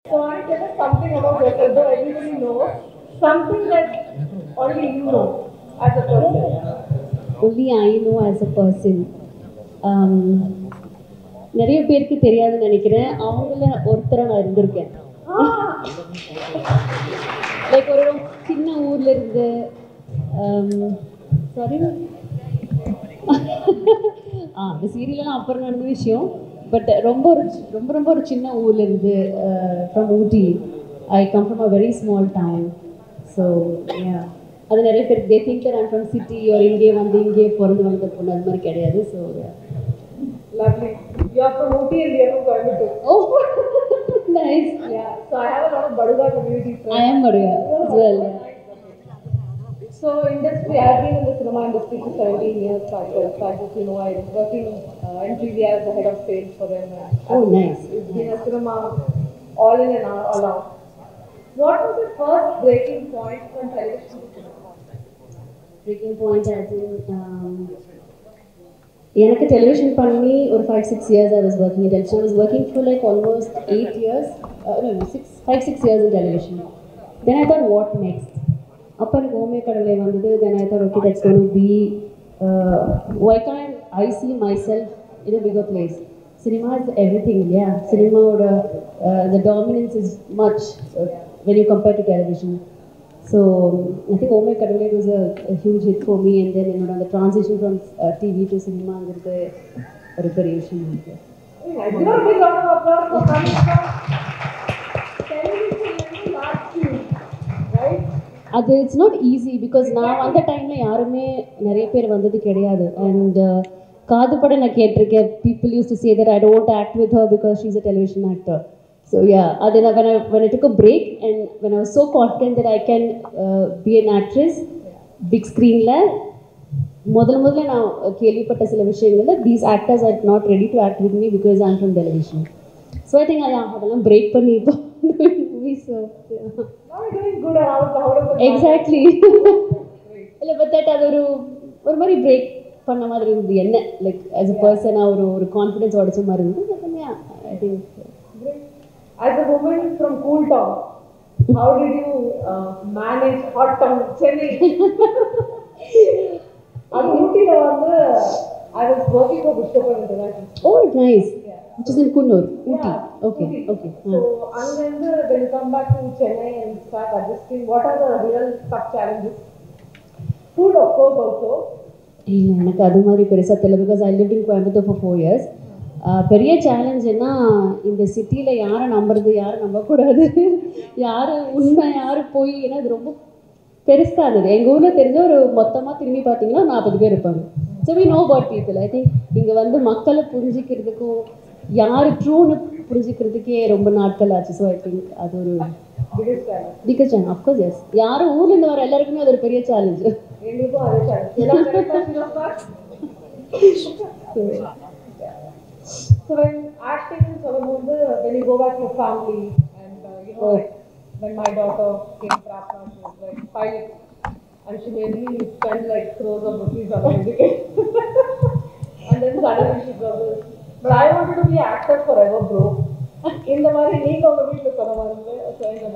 So I tell us something about yourself, though everybody knows, something that only you know as a person. only I know as a person. Um, நிறைய பேருக்கு தெரியாதுன்னு நினைக்கிறேன். அவங்கள ஒருத்தரை நான் இருந்திருக்கேன். Like ஒரு சின்ன ஊர்ல இருந்து சாரி அந்த சீரியல்லாம் அப்புறம் நடந்த விஷயம். பட் ரொம்ப ஒரு சின்ன ஊர்ல இருந்து from Ooty. I come from a very small town. So அது நிறைய பேருக்கு they think I'm from city ஒரு இங்கே வந்து இங்கே பிறந்து வளர்ந்த பொண்ணு அது மாதிரி கிடையாது. So Lovely. You are from Ooty and we are from Coimbatore. oh nice. Yeah. So I have a lot of Baduga community friends. I am Baduga as well. So industry, I have been in the cinema industry for 17 years. So I hope you know I was working in PVR as the head of sales for them. Oh, nice. It's been a cinema all in and all out. What was the first breaking point from television to cinema? Breaking point as in எனக்கு television பண்ணி ஒரு 5-6 years I was working in television. I was working for like almost 8 years, no 5-6 years in television. Then I thought what next? அப்போ எனக்கு ஓமே கடவுளை வந்தது. Then I thought okay, that's going to be why can't I see myself in a bigger place? Cinema is everything. Yeah, cinema the dominance is much when you compare to television. So I think Oh My Kadavale was a huge hit for me, and then the transition from TV to cinema is a reparation. Give a big round of applause for coming from television to last few, right? It's not easy because now at the time யாருமே நிறைய பேர் வந்தது கிடையாது. And காது பட நான் கேட்டிருக்கேன். People used to say that I don't act with her because she's a television actor. So yeah, then when I took a break and when I was so confident that I can be an actress, big screen la முதல்ல நான் கேள்விப்பட்ட சில விஷயங்கள்ல these actors are not ready to act with me because I'm from television. So I think அதெல்லாம் break பண்ணி இப்போ movies. So now you're doing good out of the exactly. இல்ல but that அது ஒரு மாதிரி பிரேக் பண்ண மாதிரி இருந்தது. என்ன லைக் as a person ஒரு கான்ஃபிடன்ஸ் உடைச்ச மாதிரி இருந்தது. Yeah, I think as a woman from cool town, how did you manage hot town Chennai? At Ooty I was working for Vishnupur International. Oh, nice. Yeah. Which is in Kunnur, Ooty. Yeah, okay. Ooty. Okay. So and then when you come back to Chennai and start adjusting, what are the real tough challenges? Food of course also. இல்லை எனக்கு அது மாதிரி பெருசாக தெரியல because I lived in Coimbatore for 4 years. பெரிய சேலஞ்சுன்னா இந்த சிட்டியில் யாரை நம்புறது யாரை நம்பக்கூடாது, யார் உண்மை யார் போய், ஏன்னா அது ரொம்ப பெருசாக இருந்தது. எங்கள் ஊரில் தெரிஞ்ச ஒரு மொத்தமாக திரும்பி பார்த்தீங்கன்னா 40 பேர் இருப்பாங்க. So we know about people. I think இங்கே வந்து மக்களை புரிஞ்சிக்கிறதுக்கும் யார் ட்ரூன்னு புரிஞ்சிக்கிறதுக்கே ரொம்ப நாட்கள் ஆச்சு. ஸோ ஐ திங்க் அது ஒரு பிகஸ்ட் சேலஞ்ச். அஃப்கோர்ஸ் எஸ், யாரும் ஊர்லேருந்து வர எல்லாருக்குமே அது ஒரு பெரிய சேலஞ்சு. எங்களுக்கும் அதே challenge. So when acting in Solomon, when you go back to your family and like when my daughter came Prapna, she was like 5 and she made me spend like crores of rupees on education. And then suddenly she got this. But I wanted to be an actor forever, bro. In the Mari League of the Week, so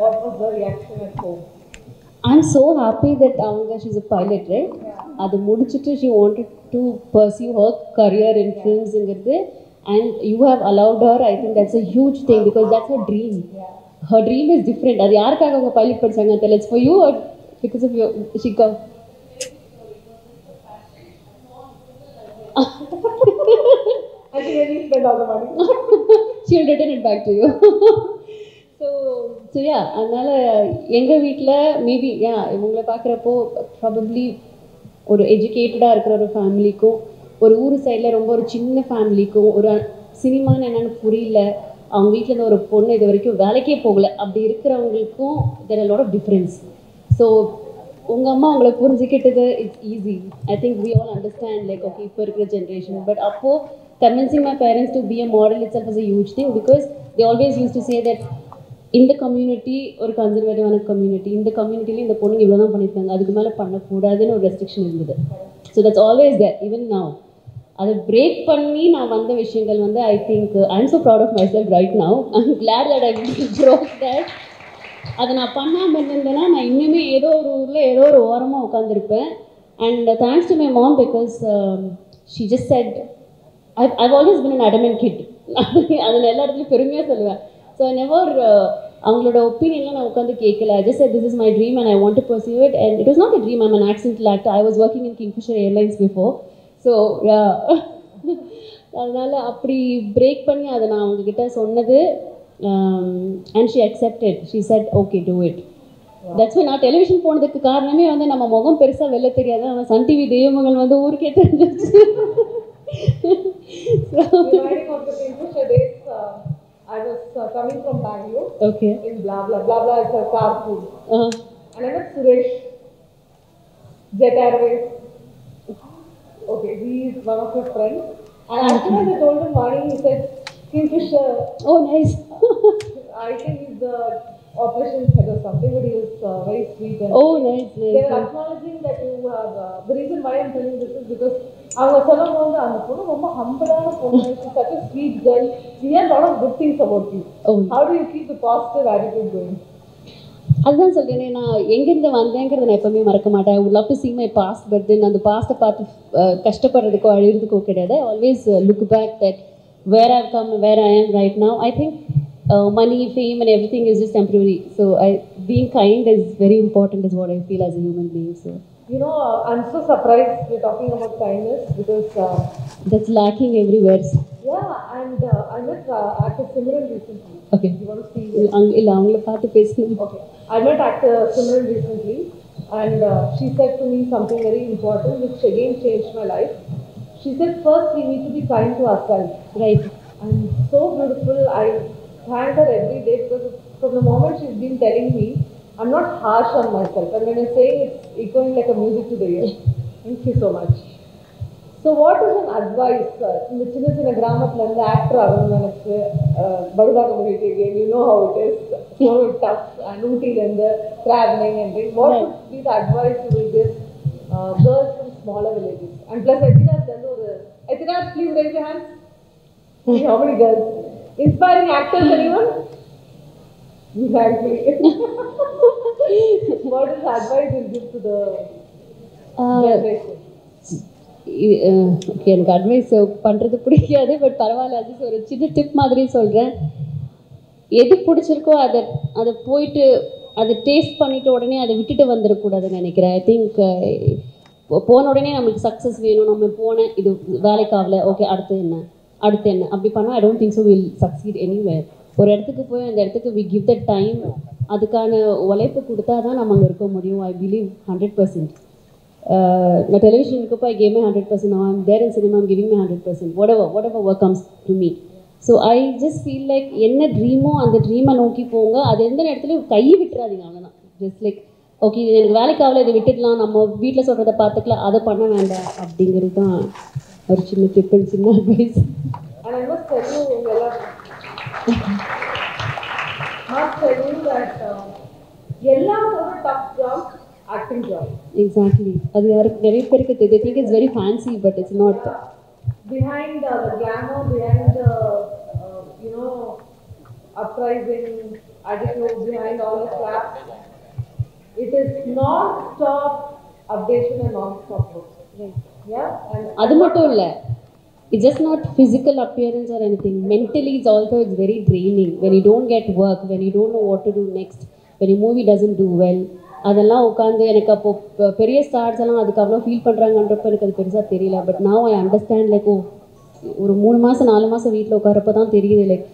what was the reaction at home? I'm so happy that she's a pilot, right? Adu mudichittu she wanted to pursue her career in films and you have allowed her. I think that's a huge thing because that's her dream. Her dream is different. Adu yarkaga avanga pilot padchanga tell it's for you or because of your she come. I think when you spend all the money, she'll return it back to you. So yeah, அதனால எங்கள் வீட்டில் maybe இவங்களை பார்க்குறப்போ probably ஒரு எஜுகேட்டடாக இருக்கிற ஒரு ஃபேமிலிக்கும் ஒரு ஊர் சைடில் ரொம்ப ஒரு சின்ன ஃபேமிலிக்கும் ஒரு சினிமான்னு என்னென்னு புரியல, அவங்க வீட்டில் இருந்த ஒரு பொண்ணு இது வரைக்கும் வேலைக்கே போகலை, அப்படி இருக்கிறவங்களுக்கும் there are lot of difference. So உங்கள் அம்மா அவங்கள புரிஞ்சுக்கிட்டது it's easy. I think we all understand like okay இப்போ இருக்கிற ஜென்ரேஷன். பட் அப்போது convincing my parents to be a model itself is a huge thing because they always use to say that இந்த community ஒரு கன்சர்வேட்டிவான community, இந்த கம்யூனிட்டியில் இந்த பொண்ணுங்க இவ்வளோ தான் பண்ணியிருக்காங்க, அதுக்கு மேலே பண்ணக்கூடாதுன்னு ஒரு ரெஸ்ட்ரிக்ஷன் இருந்தது. So that's always there even now. அதை பிரேக் பண்ணி நான் வந்த விஷயங்கள் வந்து I think I am so proud of my self right now. I am glad that I broke that. அதை நான் பண்ணாமல் இருந்தேன்னா நான் இன்னுமே ஏதோ ஒரு ஊரில் ஏதோ ஒரு ஓரமாக உட்காந்துருப்பேன். And thanks to my mom because she just said I've always been an adamant kid. அதில் எல்லா இடத்துலையும் பெருமையாக சொல்லுவேன். ஸோ ஐ நெவர் அவங்களோட ஒப்பீனியன்லாம் நான் உட்காந்து கேட்கல. I just said this is my dream and I want to pursue it, and it was not a dream. I'm an accidental actor. I was working in Kingfisher Airlines before. So yeah. அதனால் அப்படி break பண்ணி அதை நான் அவங்கக்கிட்ட சொன்னது. And she accepted. She said okay, do it. That's why நான் television போனதுக்கு காரணமே வந்து நம்ம முகம் பெருசாக வெளில தெரியாது. நம்ம சன் டிவி தெய்வங்கள் வந்து ஊருக்கே தெரிஞ்சிச்சு. Reminding of the Kingfisher days, I was coming from Bangalore. Okay. In blah blah blah blah. It's a carpool. And I met Suresh, Jet Airways. Okay, he is one of your friends. And as soon as I told him morning, he said, Kingfisher. Oh, nice. I think he's the operations head or something, but he was very sweet. And oh, nice. They were acknowledging that you have. The reason why I'm telling this is because அவங்க சொல்லும்போது அந்த பொண்ணு ரொம்ப ஹம்பிளான பொண்ணு, such a sweet girl. We hear a lot of good things about you. Oh. How do you keep the positive attitude going? அதுதான் சொல்கிறேனே, நான் எங்கேருந்து வந்தேங்கிறத நான் எப்போவுமே மறக்க மாட்டேன். I would love to see my past, but then அந்த பாஸ்ட்டை பார்த்து கஷ்டப்படுறதுக்கோ அழுகிறதுக்கோ கிடையாது. I always look back that where I've come, where I am right now. I think money, fame and everything is just temporary. So being kind is very important is what I feel as a human being. So you know, I'm so surprised you're talking about kindness because that's lacking everywhere. Yeah, and I met actor Simran recently. Okay. You want to see? இல்ல அவங்கள பார்த்து பேசுங்க. Okay. I met actor Simran recently, and she said to me something very important which again changed my life. She said first we need to be kind to ourselves. Right. And so beautiful. I thank her every day because from the moment she's been telling me, I'm not harsh on myself. And when I'm saying it's echoing like a music to the ear. Thank you so much. So what is an advice? இந்த சின்ன சின்ன கிராமத்துல இருந்து actor ஆகணும்னு எனக்கு படுதாக முடியுது. Again, you know how it is. So tough. And ஊட்டிலேருந்து traveling and things. What would be the advice you will give girls from smaller villages? And plus, Ethina's ஒரு Ethina's, please raise your hands. See how many girls? Inspiring actors, anyone? Exactly. What is the advice you give to the generation? Okay, எனக்கு advice பண்ணுறது பிடிக்காது, but பரவாயில்ல. அது ஒரு சின்ன tip மாதிரி சொல்கிறேன். எது பிடிச்சிருக்கோ அதை போயிட்டு அதை டேஸ்ட் பண்ணிவிட்டு உடனே அதை விட்டுட்டு வந்துடக்கூடாதுன்னு நினைக்கிறேன். ஐ திங்க் போன உடனே நம்மளுக்கு சக்ஸஸ் வேணும், நம்ம போனேன் இது வேலைக்கு ஆகலை, ஓகே அடுத்து என்ன அப்படி பண்ணால் I don't think so will succeed anywhere. ஒரு இடத்துக்கு போய் அந்த இடத்துக்கு வி கிவ் த டைம், அதுக்கான உழைப்பு கொடுத்தா தான் நம்ம அங்கே இருக்க முடியும். I believe 100%. நான் டெலிவிஷன் இருக்கப்போ I gave my 100%. now I'm there in cinema, I'm giving my 100%. whatever work comes to me. So I just feel like என்ன ட்ரீமோ அந்த ட்ரீமை நோக்கி போங்க. அது எந்த நேரத்துலையும் கையை விட்டுறாதீங்க. அவ்வளோதான். ஜஸ்ட் லைக் ஓகே இது எனக்கு வேலைக்காகல, இதை விட்டுடலாம், நம்ம வீட்டில் சொல்கிறத பார்த்துக்கலாம், அதை பண்ண வேண்டாம் அப்படிங்கிறது தான் ஒரு சின்ன டிப், சின்ன advice. And I must tell you that எல்லாரோட tough job acting job. Exactly. அது யாருக்கு நிறைய பேருக்கு they think it's very fancy but it's not. Behind the glamour, behind the uprising attitude, behind all the crap, it is non-stop updation and non-stop work. Right. Yeah. And அது மட்டும் இல்லை, it's just not physical appearance or anything. Mentally it's also it's very draining when you don't get work, when you don't know what to do next, when your movie doesn't do well. அதெல்லாம் உட்காந்து எனக்கு அப்போ பெரிய stars எல்லாம் அதுக்கு அவ்வளோ feel பண்ணுறாங்கன்றப்போ எனக்கு அது பெருசாக தெரியல. But now I understand like ஒரு 3 மாதம் 4 மாதம் வீட்டில் உட்காரப்போ தான் தெரியுது லைக்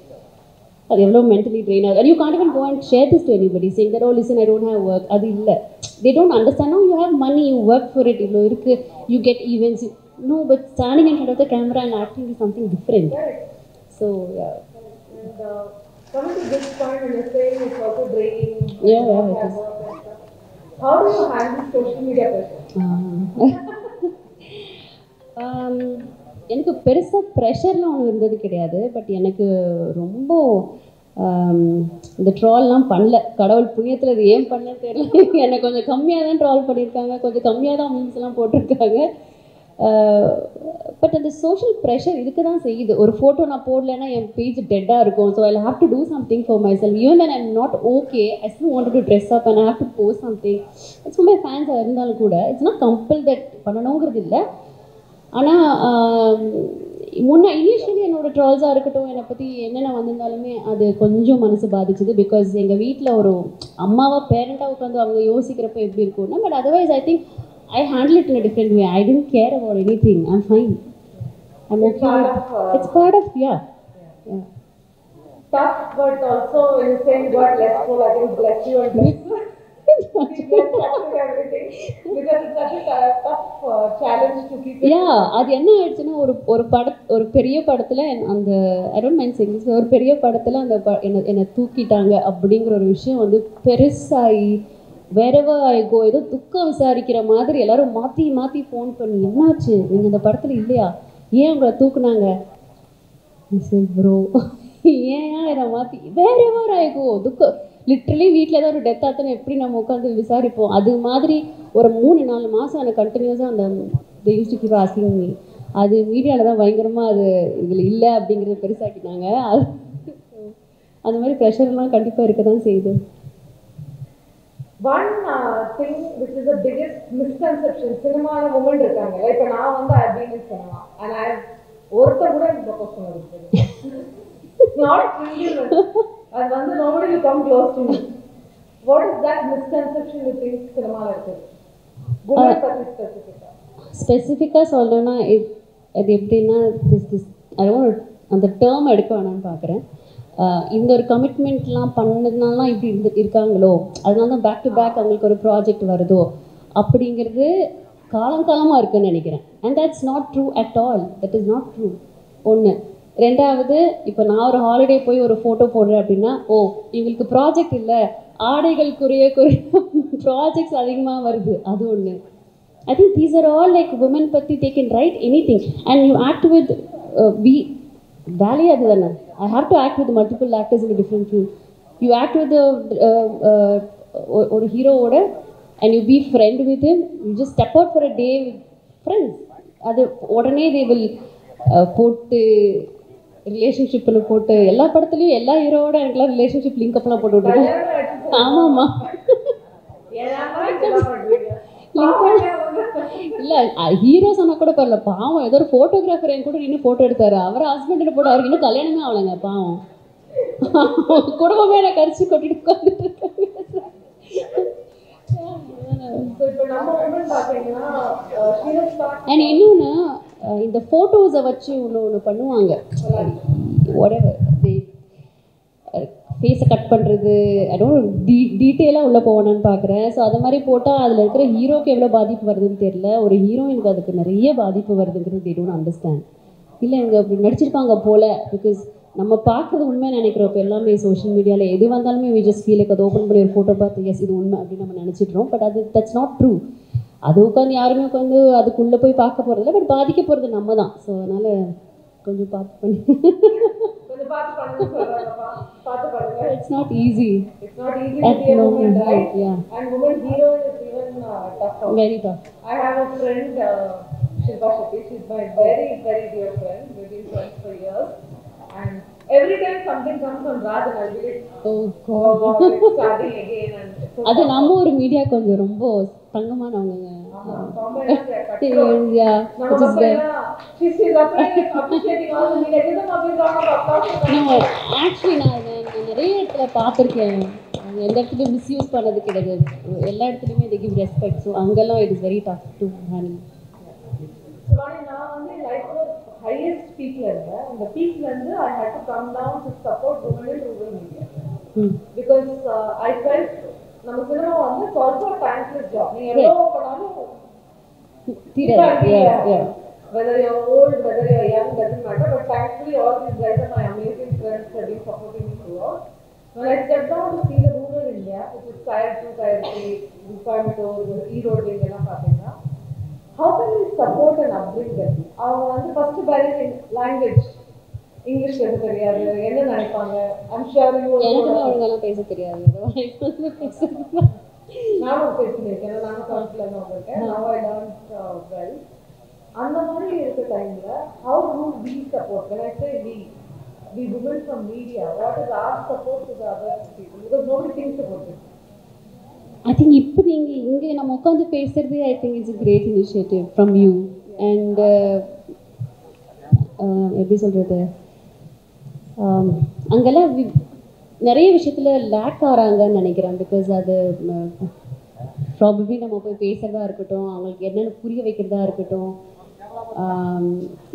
அது எவ்வளோ மென்டலி ட்ரெயின் ஆகுது. And you can't even go and share this to anybody saying that oh listen I don't have work. அது இல்லை, they don't understand. No, you have money, you work for it, இவ்வளோ இருக்குது, you get events. No, but standing in front of the camera and acting is something different. So yeah. And coming to this point, when you're saying it's also draining. Yeah, it is. How do you handle social media pressure? எனக்கு பெருசாக ப்ரெஷர்லாம் ஒன்றும் இருந்தது கிடையாது. But எனக்கு ரொம்ப இந்த ட்ரால்லாம் பண்ணல. கடவுள் புண்ணியத்தில் இது ஏன் பண்ண தெரியல. என்னை கொஞ்சம் கம்மியாக தான் ட்ரால் பண்ணியிருக்காங்க, கொஞ்சம் கம்மியாக தான் மீம்ஸ்லாம் போட்டிருக்காங்க. பட் அந்த சோஷியல் ப்ரெஷர் இதுக்கு தான் செய்யுது. ஒரு ஃபோட்டோ நான் போடலைன்னா என் பேஜ் டெட்டாக இருக்கும். So I have to do something for my self. Even when I'm not okay, I still wanted to dress up and I have to post something. It's for my fans இருந்தாலும் கூட it's not compel that பண்ணணுங்கிறது இல்லை. ஆனால் initially என்னோடய ட்ரால்ஸாக இருக்கட்டும், என்னை பற்றி என்னென்ன வந்திருந்தாலுமே அது கொஞ்சம் மனசு பாதிச்சுது. பிகாஸ் எங்கள் வீட்டில் ஒரு அம்மாவாக பேரண்ட்டாக உட்காந்து அவங்க யோசிக்கிறப்ப எப்படி இருக்கும்னா, but otherwise I think I handle it in a different way. I didn't care about anything. I'm fine. I'm okay. It's part of, yeah. Tough, but also in the same word, less full, I think bless you and bless you. Everything. Because it's such a tough challenge to keep it. Yeah, அது என்ன ஆயிடுச்சுன்னா ஒரு பெரிய படத்தில் அந்த I don't mind saying this, ஒரு பெரிய படத்தில் அந்த என்னை தூக்கிட்டாங்க அப்படிங்கிற ஒரு விஷயம் வந்து பெருசாகி wherever I go ஏதோ துக்கம் விசாரிக்கிற மாதிரி எல்லாரும் மாற்றி மாற்றி ஃபோன் பண்ணி என்னாச்சு, நீங்கள் இந்த படத்தில் இல்லையா, ஏன் உங்களை தூக்குனாங்க, ப்ரோ ஏன் இதை மாற்றி wherever I go துக்கம் லிட்ரலி வீட்டில் ஏதாவது ஒரு டெத் ஆத்தனை எப்படி நம்ம உட்காந்து விசாரிப்போம். அது மாதிரி ஒரு 3-4 மாதம் எனக்கு கண்டினியூஸாக அந்த they used to keep asking me. அது மீடியாவில் தான் பயங்கரமாக அது இதில் இல்லை அப்படிங்கிறத பெருசாக்கிட்டாங்க. அது அந்த மாதிரி ப்ரெஷர்லாம் கண்டிப்பாக இருக்க தான் செய்யுது. One thing which is the biggest misconception, cinema women இருக்காங்க. இப்போ நான் வந்து I've been in cinema and I ஒருத்தர் கூட எனக்கு ப்ரொபோஸ் பண்ணது. It's not a trivial. அது வந்து nobody will come close to me. What is that misconception you think cinema இருக்கு? women பத்தி ஸ்பெசிஃபிக்காக சொல்லணும்னா இது எப்படின்னா அந்த டேர்ம் எடுக்க வேணாம்னு பார்க்குறேன். இந்த ஒரு கமிட்மெண்ட்லாம் பண்ணதுனாலாம் இப்படி இருக்காங்களோ, அதனால தான் பேக் டு பேக் அவங்களுக்கு ஒரு ப்ராஜெக்ட் வருதோ அப்படிங்கிறது காலங்காலமாக இருக்குன்னு நினைக்கிறேன். And that's not true at all. That is not true. ஒன்று. ரெண்டாவது, இப்போ நான் ஒரு ஹாலிடே போய் ஒரு ஃபோட்டோ போடுறேன் அப்படின்னா, இவங்களுக்கு ப்ராஜெக்ட் இல்லை, ஆடைகளுக்குரிய ப்ராஜெக்ட்ஸ் அதிகமாக வருது, அது ஒன்று. I think these are all like women பற்றி they can write anything and you act with வேலையே அதுதானே. I have to act with multiple actors in a different film. You act with ஒரு ஹீரோவோட and you be friend with him. You just step out for a day with friends. அது உடனே they will போட்டு ரிலேஷன்ஷிப்னு போட்டு எல்லா படத்துலையும் எல்லா ஹீரோவோட எனக்குலாம் ரிலேஷன்ஷிப் லிங்க் அப்லாம் போட்டு விட்டுருக்கேன். ஆமாம்மா இல்லை ஹீரோ சொன்னால் கூட பரவாயில்ல, பாவம் ஏதோ ஒரு ஃபோட்டோகிராஃபர் என் கூட இன்னும் ஃபோட்டோ எடுத்தார், அவர் ஹஸ்பண்ட் போட்டு அவருக்கு இன்னும் கல்யாணமே ஆகலைங்க, பாவம் குடும்பமே என்னை கரிச்சு கொட்டிட்டு உட்காந்துட்டு இருக்காங்க. அண்ட் இன்னொன்று இந்த ஃபோட்டோஸை வச்சு ஒன்று பண்ணுவாங்க, ஃபேஸை கட் பண்ணுறது, டீட்டெயிலாக உள்ளே போகணுன்னு பார்க்குறேன். ஸோ அது மாதிரி போட்டால் அதில் இருக்கிற ஹீரோக்கு எவ்வளோ பாதிப்பு வருதுன்னு தெரியல, ஒரு ஹீரோயினுக்கு அதுக்கு நிறைய பாதிப்பு வருதுங்கிறது they don't understand. இல்லை இவங்க அப்படி நடிச்சிருப்பாங்க போல், பிகாஸ் நம்ம பார்க்குறது உண்மை நினைக்கிறோம். இப்போ எல்லாமே சோஷியல் மீடியாவில் எது வந்தாலுமே we just feel like அதை ஓப்பன் பண்ணி ஒரு ஃபோட்டோ பார்த்து எஸ் இது உண்மை அப்படின்னு நம்ம நினச்சிட்றோம். பட் அது தட்ஸ் நாட் ட்ரூ. அது உட்காந்து யாருமே உட்காந்து அதுக்குள்ளே போய் பார்க்க போகிறதில்ல, பட் பாதிக்க போகிறது நம்ம தான். ஸோ அதனால் கொஞ்சம் பார்த்து பண்ணி it's not easy. It's not easy to be a woman, right? Yeah. And woman hero is even tough. Very tough. I have a friend, Shilpa Shetty. She's my very, very dear friend. We've been friends for years. And every time something comes on Raj, and I'll be like, oh God, it's starting again. And அது நம்ம ஒரு media கொஞ்சம் ரொம்ப தங்கமானவங்க. Actually நான் நிறைய இடத்துல பார்த்துருக்கேன், எந்த இடத்துலையும் மிஸ்யூஸ் பண்ணது கிடையாது, எல்லா இடத்துலையுமே they give respect. ஸோ அங்கெல்லாம் it is very tough to handle. நான் வந்து லைஃப்ல ஹையஸ்ட் பீக்ல இருந்தேன். அந்த பீக்ல இருந்து I had to come down to support women in rural media because I felt நம்ம சினிமா வந்து also a thankless job. நீங்க எவ்வளோ பண்ணாலும் whether you're old, whether you're young, doesn't matter. But thankfully all these guys are my amazing friends who have been supporting me throughout. When I stepped down to see the rural India, which is tier 2, tier 3, Coimbatore, Erode எல்லாம் பார்த்தீங்கன்னா, how can we support and upbring them? அவங்க வந்து first bearing in language, English பேச தெரியாது, என்ன நினைப்பாங்க. I'm sure you எனக்குமே அவங்கெல்லாம் பேச தெரியாது, நானும் பேசியிருக்கேன், நானும் காலேஜில் தான் வந்திருக்கேன். Now I learned well. அந்த மாதிரி இருக்க டைம்ல how do we support? When I say we women from media, what is our support to the other people? Because nobody thinks about it. I think இப்போ நீங்கள் இங்கே நம்ம உட்காந்து பேசுகிறதே ஐ think it's a great initiative from you. And எப்படி சொல்கிறது, அங்கெல்லாம் நிறைய விஷயத்தில் லேக் ஆகிறாங்கன்னு நினைக்கிறேன். பிகாஸ் அது ப்ராபப்ளி நம்ம போய் பேசுகிறதா இருக்கட்டும், அவங்களுக்கு என்னென்னு புரிய வைக்கிறதா இருக்கட்டும்,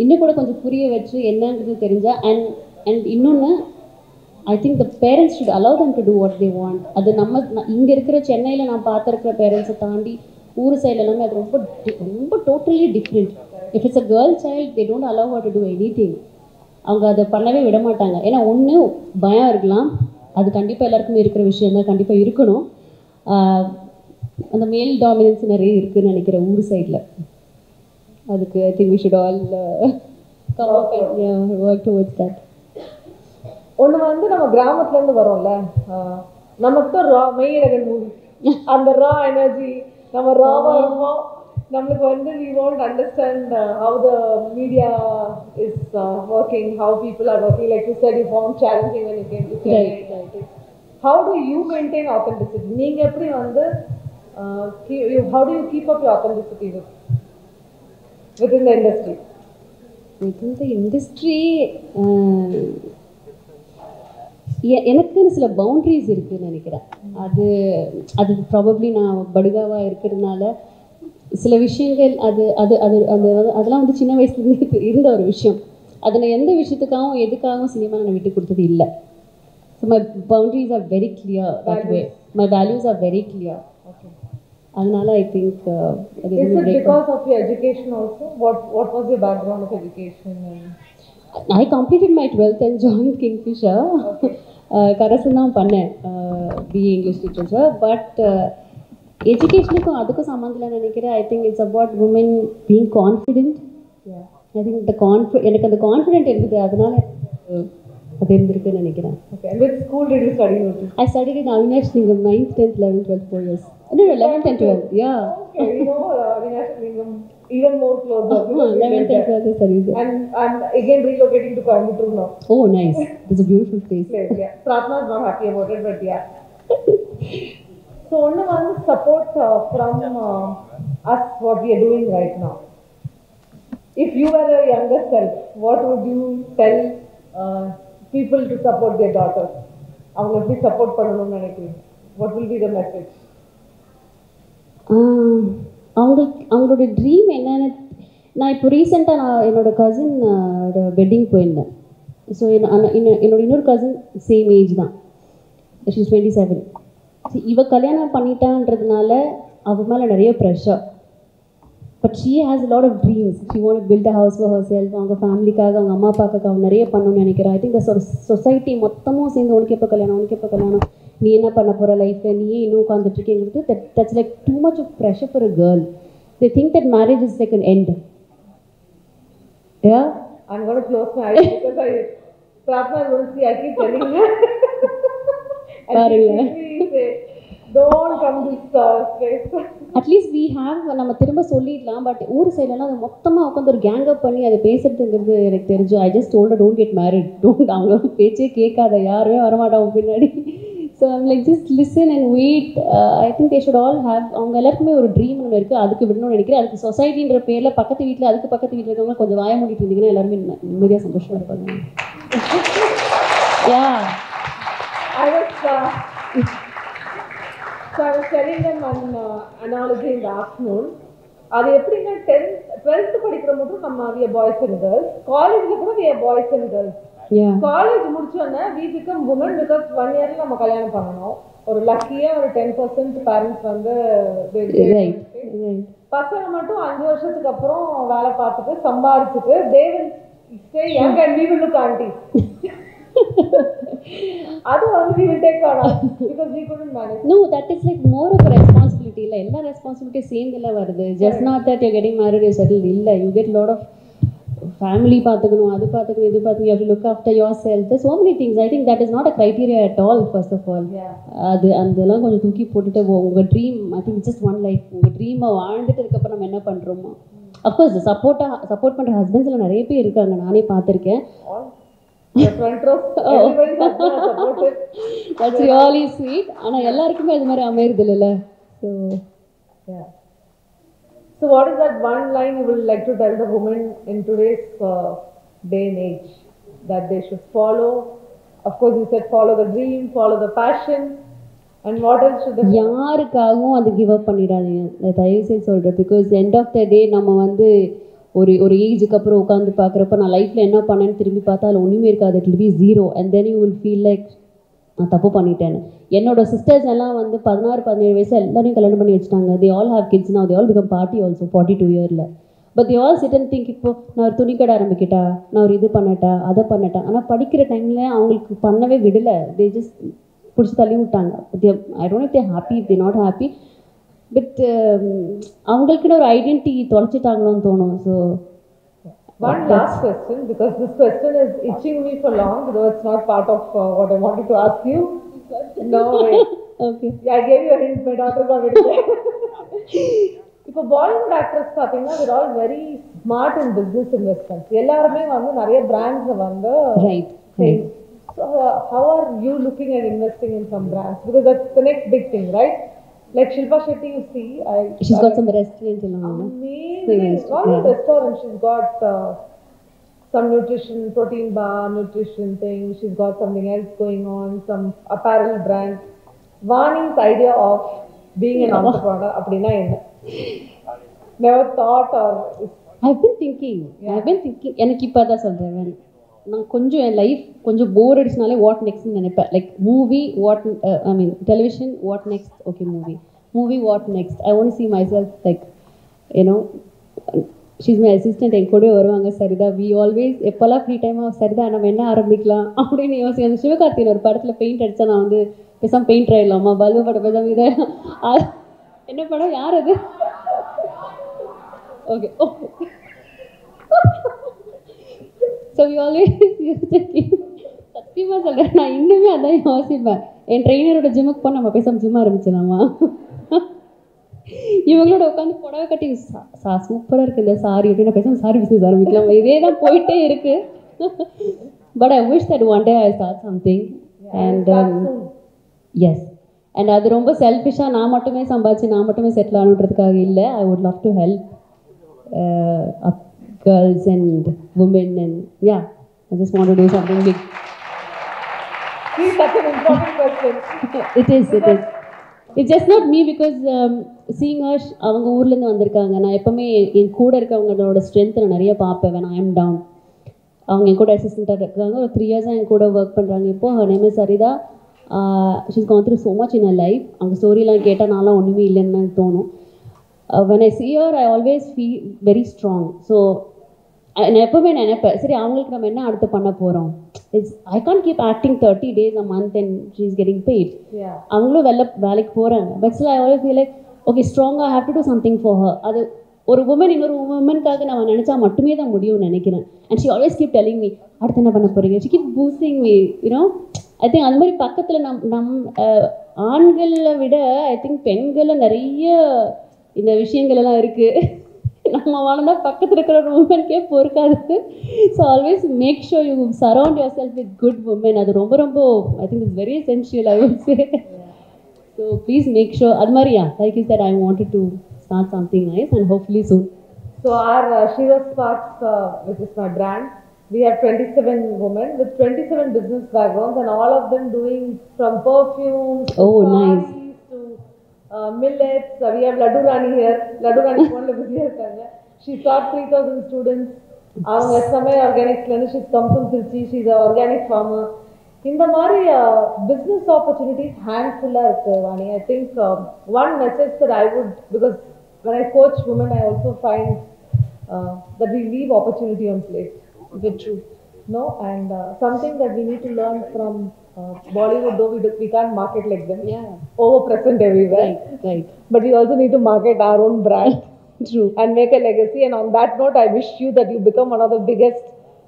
இன்னும் கூட கொஞ்சம் புரிய வச்சு என்னன்றது தெரிஞ்சால். அண்ட் இன்னொன்று, I think the parents should allow them to do what they want. அது நம்ம இங்கே இருக்கிற சென்னையில் நான் பார்த்துருக்கிற பேரண்ட்ஸை தாண்டி ஊர் சைடில் எல்லாமே அது ரொம்ப ரொம்ப totally different. If it's a girl child they don't allow her to two anything. அவங்க அதை பண்ணவே விட மாட்டாங்க. ஏன்னா ஒன்று பயம் இருக்கலாம், அது கண்டிப்பாக எல்லாருக்குமே இருக்கிற விஷயம் தான், கண்டிப்பாக இருக்கணும். அந்த மேல் டாமினன்ஸ் நிறைய இருக்குதுன்னு நினைக்கிறேன் ஊர் சைடில். அதுக்கு I think we should all work towards that. ஒன்று வந்து நம்ம கிராமத்துலேருந்து வரோம்ல, நமக்கு ரா மெய்யழகன் மூவி, அந்த ரா எனர்ஜி நம்ம ராவாக இருப்போம். நம்மளுக்கு வந்து we won't understand how the media is working, how people are working. Like you said, you found challenging when you came to Chennai. Right. How do you maintain authenticity? நீங்கள் எப்படி வந்து how do you keep up your authenticity within the industry? Within the industry, எனக்குன்னு சில boundaries இருக்குதுன்னு நினைக்கிறேன். அது probably நான் படுகாவாக இருக்கிறதுனால சில விஷயங்கள் அதெல்லாம் வந்து சின்ன வயசுலேருந்து இருந்த ஒரு விஷயம். அதை நான் எந்த விஷயத்துக்காகவும் எதுக்காகவும் சினிமா நான் விட்டு கொடுத்தது இல்லை. So my boundaries are very clear that way, my values are very clear. Okay, அதனால I think is it because of your education also? What was your background of education? I completed my 12th and joined Kingfisher. கரஸ்ல தான் பண்ணேன் BA English Literature. But எஜுகேஷனுக்கும் அதுக்கும் சம்மந்தம் இல்லைன்னு நினைக்கிறேன். I think it's about woman being confident. I think எனக்கு அந்த கான்ஃபிடென்ட் இருந்தது, அதனால அது இருந்திருக்குன்னு நினைக்கிறேன். Okay, and which school did you study? I studied in Avinash Lingam, 9th, 10th, 11th, 12th, 4 years. No, 11th and 12th, yeah. Okay, you know Avinash Lingam even more closer. 11th and 12th I studied there. And again relocating to Coimbatore now. Oh, nice. It's a beautiful place. Yeah. Pratna is not happy about it, but yeah. So one of the support from us, what we are doing right now. If you were a younger self, what would you tell people to support their daughters? அவங்க எப்படி support பண்ணணும்னு நினைக்கிறீங்க? What will be the message? அவங்களோட dream என்னன்னு, நான் இப்போ ரீசெண்டாக நான் என்னோடய கசின் வெட்டிங் போயிருந்தேன். ஸோ என்னோட இன்னொரு கசின் சேம் ஏஜ் தான், ஷீ இஸ் 27. இவ கல்யாணம் பண்ணிட்டான்றதுனால அவ மேலே நிறைய pressure. But she has a lot of dreams. She want build a house for her self. அவங்க ஃபேமிலிக்காக, அவங்க அம்மா அப்பாக்காக அவன் நிறைய பண்ணணும்னு நினைக்கிறேன். ஐ திங்க் சொசைட்டி மொத்தமும் சேர்ந்து உனக்கு எப்போ கல்யாணம், நீ என்ன பண்ண போகிற லைஃப்பில், நீயே இன்னும் உட்காந்துட்ருக்கேங்கிறது that's like too much of pressure for a girl. They think that marriage is like an end. Yeah, I'm going to close my eyes because Pratna is going to see, I keep telling her. Don't come this space. At least we have, நம்ம திரும்ப சொல்லிடலாம். But ஊர் சைட்லலாம் அதை மொத்தமாக உட்காந்து ஒரு gang அப் பண்ணி அதை பேசுறதுங்கிறது எனக்கு தெரிஞ்சு. I just told don't get married, அவங்க பேச்சே கேட்காத, யாருமே வரமாட்டாங்க பின்னாடி. So I'm like just listen and wait. I think they should all have, அவங்க எல்லாருக்குமே ஒரு ட்ரீம் ஒன்று இருக்குது, அதுக்கு விடணும்னு நினைக்கிறேன். அதுக்கு சொசைட்டின்ற பேரில் பக்கத்து வீட்டில் இருக்கவங்க கொஞ்சம் வாய மூடிட்டு இருந்தீங்கன்னா எல்லாருமே நிம்மதியாக சந்தோஷமாக இருப்பாங்க. Yeah. I was telling them an analogy in the afternoon. அது எப்படின்னா 12th படிக்கிற மட்டும் நம்ம we are boys and girls, காலேஜில் கூட we are boys and girls. College முடிச்சோன்னா we become women because 1 yearல நம்ம கல்யாணம் பண்ணணும். ஒரு லக்கியாக ஒரு 10% பேரண்ட்ஸ் வந்து பசங்க மட்டும் 5 வருஷத்துக்கு அப்புறம் வேலை பார்த்துட்டு சம்பாதிச்சுட்டு they will stay young and we will look aunties. அது வந்து we will take on us because we couldn't manage. No, that is like more of a responsibility. இல்ல எல்லா ரெஸ்பான்சிபிலிட்டியும் சேர்ந்துல வருது. Just not that you're getting married, you're settled. இல்ல, you get lot of family பார்த்துக்கணும், அது பார்த்துக்கணும், இது பார்த்துக்கணும். You have to look after yourself. There's so many things. I think that is not a criteria at all, first of all. அது அதெல்லாம் கொஞ்சம் தூக்கி போட்டுட்டு உங்க dream, I think just one life, உங்க ட்ரீமை வாழ்ந்துட்டு அதுக்கப்புறம் நம்ம என்ன பண்ணுறோமோ அஃப்கோர்ஸ் சப்போர்ட் பண்ணுற ஹஸ்பண்ட்ஸில் நிறைய பேர் இருக்காங்க, நானே பார்த்துருக்கேன். The front row, everybody has been supportive. That's really sweet. ஆனால் எல்லாருக்குமே அது மாதிரி அமையுது இல்லைல்ல. So yeah. So what is that one line you would like to tell the women in today's day and age that they should follow? Of course you said follow the dream, follow the passion, and what else should they follow? யாருக்காகவும் அது give up பண்ணிடாதீங்க, தயவு செய்து சொல்கிறேன். Because end of the டே நம்ம வந்து ஒரு ஏஜுக்கு அப்புறம் உட்காந்து பார்க்குறப்ப நான் லைஃப்பில் என்ன பண்ணேன்னு திரும்பி பார்த்தா அதில் ஒன்றுமே இருக்காது. It will be zero and then you will feel like நான் தப்பு பண்ணிட்டேன்னு. என்னோடய சிஸ்டர்ஸ் எல்லாம் வந்து 16-17 வயசு எல்லாரையும் கல்யாணம் பண்ணி வச்சுட்டாங்க. They all have kids now, they all become party also 42 இயரில். But they all sit and think, இப்போ நான் ஒரு துணி கடை ஆரம்பிக்கிட்டா, நான் ஒரு இது பண்ணட்டா, அதை பண்ணட்டேன். ஆனால் படிக்கிற டைமில் அவங்களுக்கு பண்ணவே விடலை. தே ஜஸ்ட் பிடிச்சி தள்ளி விட்டாங்க. I don't know if they happy, if they not happy. But அவங்களுக்குன்னு ஒரு ஐடென்டிட்டி தொலைச்சிட்டாங்களோன்னு தோணும். So one last question, because this question is itching me for long, though it's not part of what I wanted to ask you. No way. Okay. Yeah, I gave you a hint, my daughter got it. இப்போ Bollywood actress பார்த்தீங்கன்னா they're all very smart in business investments. எல்லாருமே வந்து நிறைய பிராண்ட்ஸை வந்து right. So how are you looking at investing in some brands? Because that's the next big thing, right? Like Shilpa Shetty, you see, she's got some restaurants in amazing. Not a restaurant, she's got some nutrition, protein bar, nutrition thing. She's got something else going on, some apparel brand. Vani's idea of being an entrepreneur, appadina enna? Never thought or... I've been thinking. எனக்கு இப்போ தான் சொல்கிறேன். நான் கொஞ்சம் என் life கொஞ்சம் போர் அடிச்சுனாலே what நெக்ஸ்ட்னு நினைப்பேன். Like movie what, I mean television what next, okay movie what next. I want see myself like you know she's my assistant. என் கூட வருவாங்க சரிதா. வி ஆல்வேஸ் எப்போல்லாம் ஃப்ரீ டைமாக சரிதா நம்ம என்ன ஆரம்பிக்கலாம் அப்படின்னு யோசிச்சு. அந்த சிவகார்த்தியின் ஒரு படத்தில் பெயிண்ட் அடித்தா நான் வந்து பேசாமல் பெயிண்ட் ஆகிடலாமா, பல்பு படம் பேசாமல் இதை என்ன படம் யார் அது? Okay okay. So we always சத்தியமாக சொல்கிறேன், நான் இன்னுமே அதான் யோசிப்பேன். என் ட்ரெயினரோட ஜிம்முக்கு போய் நம்ம பேசாமல் ஜிம் ஆரம்பிச்சிடலாமா, இவங்களோட உட்காந்து புடவை கட்டி சூப்பராக இருக்குது இந்த சாரி அப்படின்னு பேசாமல் சாரி பிஸ்னஸ் ஆரம்பிக்கலாம். இதே தான் போயிட்டே இருக்கு. But I wish that one day I start something. And yes, and அது ரொம்ப செல்ஃபிஷாக நான் மட்டுமே சம்பாதிச்சு நான் மட்டுமே செட்டில் ஆகணுன்றதுக்காக இல்லை. ஐ would love to help girls and women, and yeah, I just want to do something big. See, such an important question. It is. It's just not me, because seeing her, அவங்க ஊர்லேருந்து வந்திருக்காங்க. நான் எப்போவுமே என் கூட இருக்கவங்களோட strength நான் நிறைய பார்ப்பேன். when I am down, அவங்க என் கூட அசிஸ்டண்ட்டாக இருக்காங்க. ஒரு 3 years என் கூட ஒர்க் பண்ணுறாங்க. இப்போது her name is Saritha. she's gone through so much in her life. அவங்க ஸ்டோரிலாம் கேட்டால் நான்லாம் ஒன்றுமே இல்லைன்னு தோணும். when I see her, I always feel very strong. So நான் எப்போவுமே நினைப்பேன், சரி அவங்களுக்கு நம்ம என்ன அடுத்து பண்ண போகிறோம். I can't keep acting 30 days a month and she is getting paid. அவங்களும் வேலைக்கு போகிறாங்க. But still I always feel like okay ஸ்ட்ராங்காக have to do something for her. அது ஒரு உமன் இன்னொரு உமனுக்காக நம்ம நினச்சா மட்டுமே தான் முடியும்னு நினைக்கிறேன். And she always keep telling me அடுத்து என்ன பண்ண போகிறீங்க. She keep boosting me, you know. I think அந்த மாதிரி பக்கத்தில் ஆண்களை விட ஐ திங்க் பெண்களில் நிறைய இந்த விஷயங்கள் எல்லாம் இருக்குது. நம்ம வாழ்ந்தா பக்கத்தில் இருக்கிற ஒரு உமனுக்கே பொறுக்காது. So always make sure you surround yourself with good woman. அது ரொம்ப ரொம்ப I think it's very essential, I would say. So please make sure. அது மாதிரியா like is that I wanted to start something nice and hopefully soon. So are Shiva Sparks, which is my brand, we have 27 women with 27 business backgrounds, and all of them doing from perfumes to nice millets. We have Laddu Rani here. Laddu Rani phone la busy irukanga. She taught 3000 students. Avanga SMA Organics la she's come from Trichy. She's an organic farmer. இந்த மாதிரி business opportunities handful இருக்கு Vani. I think one message that I would, because when I coach women, I also find that we leave opportunity on plate. Very true. No, and something that we need to learn from Bollywood, though we can't market like them. Yeah. Over present everywhere. Right. But we also need to market our own brand. True. And make a legacy. And on that note, I wish you that you become one of the biggest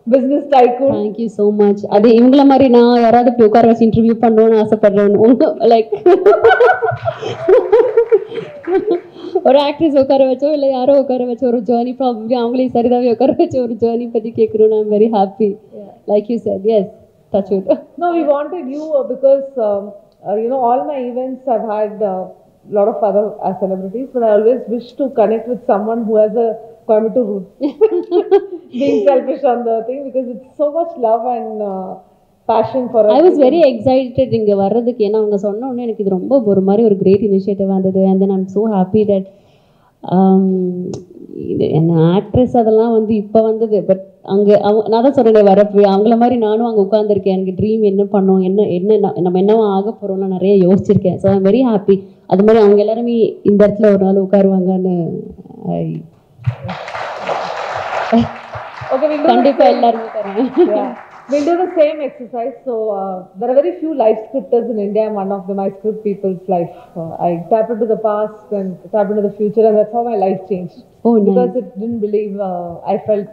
business tycoon. Thank you so much. அது இவங்கள மாதிரி நான் யாராவது உட்கார வச்சு interview பண்ணணும்னு ஆசைப்படுறேன். Like ஒரு ஆக்ட்ரஸ் உட்கார வச்சோ இல்லை யாரோ உட்கார வச்ச ஒரு ஜேர்னி ப்ராபப்ளி அவங்களையும் சரிதாவே உட்கார வச்ச ஒரு ஜேர்னி பற்றி கேட்குறோம். I'm very happy. Like you said, yes, touch wood. No, we wanted you because all my events I've had lot of other celebrities, but I always wish to connect with someone who has a Coimbatore root. Being selfish on the thing, because it's so much love and passion for us. I was very excited இங்கே வர்றதுக்கு. ஏன்னா அவங்க சொன்ன உடனே எனக்கு இது ரொம்ப ஒரு மாதிரி ஒரு கிரேட் இனிஷியேட்டிவ் வந்தது. And then I'm so happy that என்ன ஆக்ட்ரஸ் அதெல்லாம் வந்து இப்போ வந்தது. பட் அங்கே நான் தான் சொல்கிறேன், வரப்போ அவங்கள மாதிரி நானும் அங்கே உட்காந்துருக்கேன். எனக்கு ட்ரீம் என்ன பண்ணோம், நம்ம என்னவோ ஆக போகிறோம்லாம் நிறைய யோசிச்சிருக்கேன். So I'm very happy. அது மாதிரி அவங்க எல்லாருமே இந்த இடத்துல ஒரு நாள் உட்காருவாங்கன்னு கண்டிப்பாக எல்லாருமே தரேன். We'll do the same exercise. So there are very few life scripters in India. I'm one of them. I script people's life. I tap into the past and tap into the future, and that's how my life changed. Oh, nice. Because it didn't believe I felt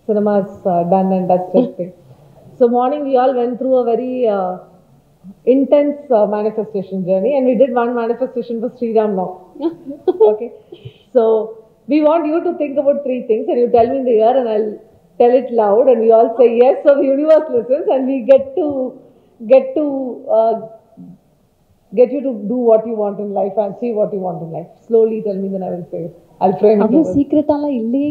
cinema's done and dusted thing. So morning we all went through a very intense manifestation journey, and we did one manifestation for Sri Ram now. Okay. So we want you to think about 3 things, and you tell me in the year, and I'll tell it loud, and we all say yes, so the universe listens, and we get you to do what you want in life and see what you want in life. Slowly tell me, then I will say it. I'll frame it. அவ்வளோ சீக்கிரத்தாலாம் இல்லை